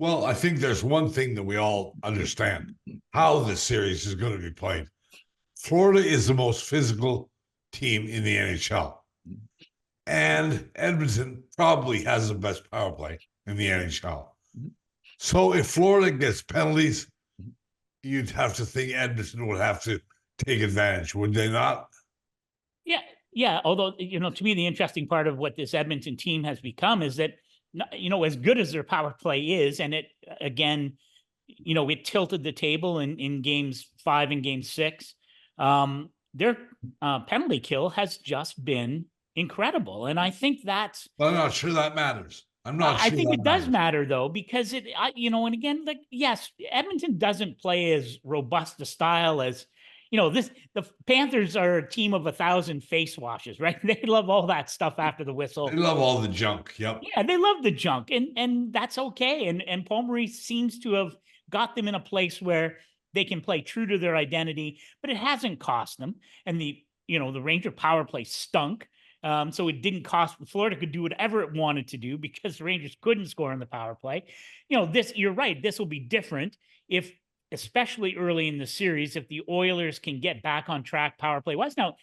Well, I think there's one thing that we all understand how this series is going to be played. Florida is the most physical team in the NHL. And Edmonton probably has the best power play in the NHL. So if Florida gets penalties, you'd have to think Edmonton would have to take advantage, would they not? Yeah, yeah. Although, to me, the interesting part of what this Edmonton team has become is that, as good as their power play is, and it, again, it tilted the table in games 5 and game 6. Their penalty kill has just been incredible. And I think that's, I'm not sure that matters. I'm not I sure think that it does matters. matter though, because and again, like, yes, Edmonton doesn't play as robust a style as, the Panthers are a team of 1,000 face washes, right? They love all that stuff after the whistle. They love all the junk. Yep. Yeah, they love the junk, and that's okay. And Paul Maurice seems to have got them in a place where they can play true to their identity, but it hasn't cost them. And the Ranger power play stunk. So it didn't cost. Florida could do whatever it wanted to do because the Rangers couldn't score on the power play. You're right. This will be different if, especially early in the series, if the Oilers can get back on track power play wise. Now,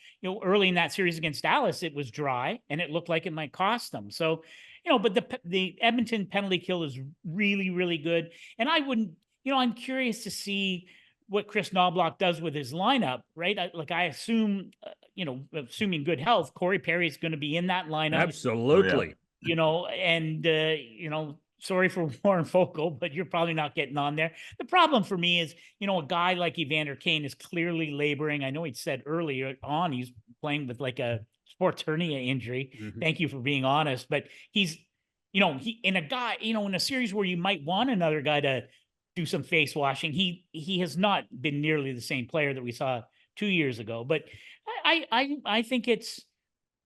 early in that series against Dallas, it was dry and it looked like it might cost them. So, but the Edmonton penalty kill is really, really good. And I wouldn't, I'm curious to see what Chris Knobloch does with his lineup, right? I assume, assuming good health, Corey Perry is going to be in that lineup. Absolutely. Sorry for Warren Fogle, but you're probably not getting on there. The problem for me is, a guy like Evander Kane is clearly laboring. I know he said earlier on he's playing with like a sports hernia injury. Mm-hmm. Thank you for being honest. But he's, in a series where you might want another guy to do some face washing, he has not been nearly the same player that we saw 2 years ago. But I think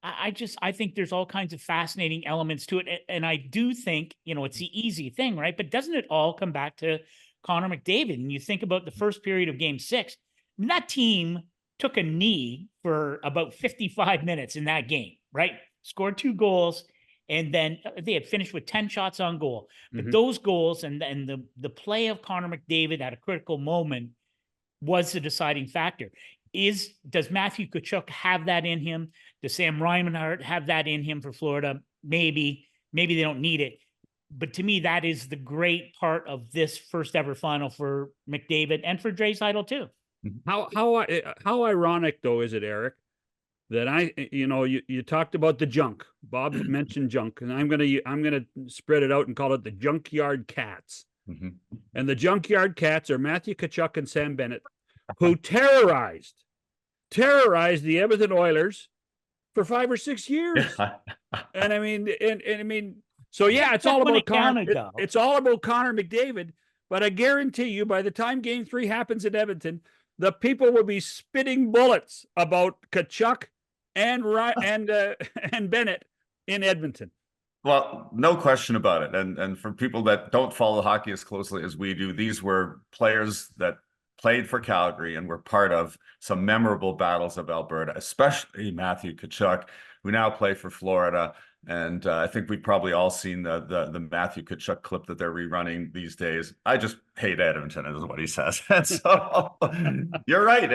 I think there's all kinds of fascinating elements to it. And I do think, it's the easy thing, right? But doesn't it all come back to Connor McDavid? And you think about the first period of game 6, that team took a knee for about 55 minutes in that game, right? Scored 2 goals. And then they had finished with 10 shots on goal. But those goals and the play of Connor McDavid at a critical moment was the deciding factor. Does Matthew Tkachuk have that in him? Does Sam Reinhart have that in him for Florida? Maybe they don't need it. But to me, that is the great part of this first ever final for McDavid and for Draisaitl too. How ironic though is it, Eric, that you talked about the junk. Bob mentioned junk, and I'm gonna spread it out and call it the Junkyard Cats. Mm-hmm. And the Junkyard Cats are Matthew Tkachuk and Sam Bennett, who terrorized the Edmonton Oilers for 5 or 6 years. And I mean, so yeah, it's all about Connor. It's all about Connor McDavid. But I guarantee you, by the time Game 3 happens in Edmonton, the people will be spitting bullets about Tkachuk and Bennett in Edmonton. Well, no question about it. And for people that don't follow hockey as closely as we do, these were players that played for Calgary and were part of some memorable battles of Alberta, especially Matthew Tkachuk, who now play for Florida. And I think we've probably all seen the Matthew Tkachuk clip that they're rerunning these days. I just hate Edmonton, is what he says. And so you're right.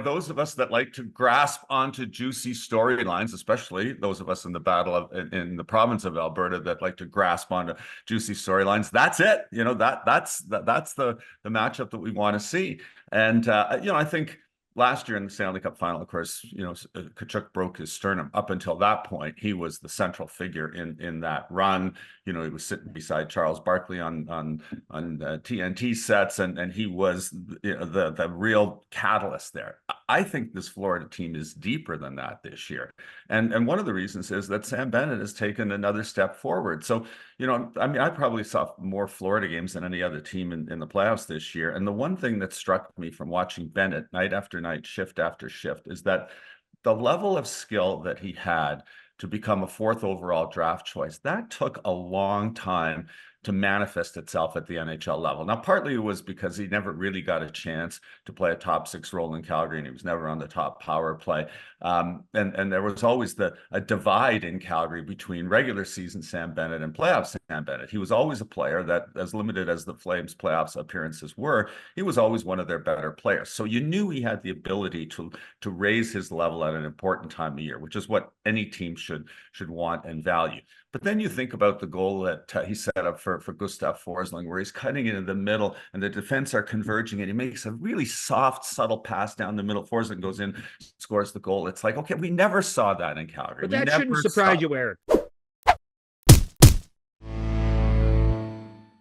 Those of us that like to grasp onto juicy storylines, especially those of us in the in the province of Alberta that like to grasp onto juicy storylines, that's it. That's the matchup that we want to see. And I think last year in the Stanley Cup final, of course, Tkachuk broke his sternum. Up until that point, he was the central figure in that run. He was sitting beside Charles Barkley on TNT sets, and he was the real catalyst there. I think this Florida team is deeper than that this year. And one of the reasons is that Sam Bennett has taken another step forward. So, I probably saw more Florida games than any other team in the playoffs this year. And the one thing that struck me from watching Bennett night after night, shift after shift, is that the level of skill that he had to become a 4th overall draft choice, that took a long time to manifest itself at the NHL level. Now, partly it was because he never really got a chance to play a top six role in Calgary, and he was never on the top power play. And there was always a divide in Calgary between regular season Sam Bennett and playoff Sam Bennett. He was always a player that, as limited as the Flames playoffs appearances were, he was always one of their better players. So you knew he had the ability to raise his level at an important time of year, which is what any team should want and value. But then you think about the goal that he set up for Gustav Forsling, where he's cutting it in the middle and the defense are converging, and he makes a really soft, subtle pass down the middle. Forsling goes in, scores the goal. It's like, okay, we never saw that in Calgary. But that shouldn't surprise you, Eric.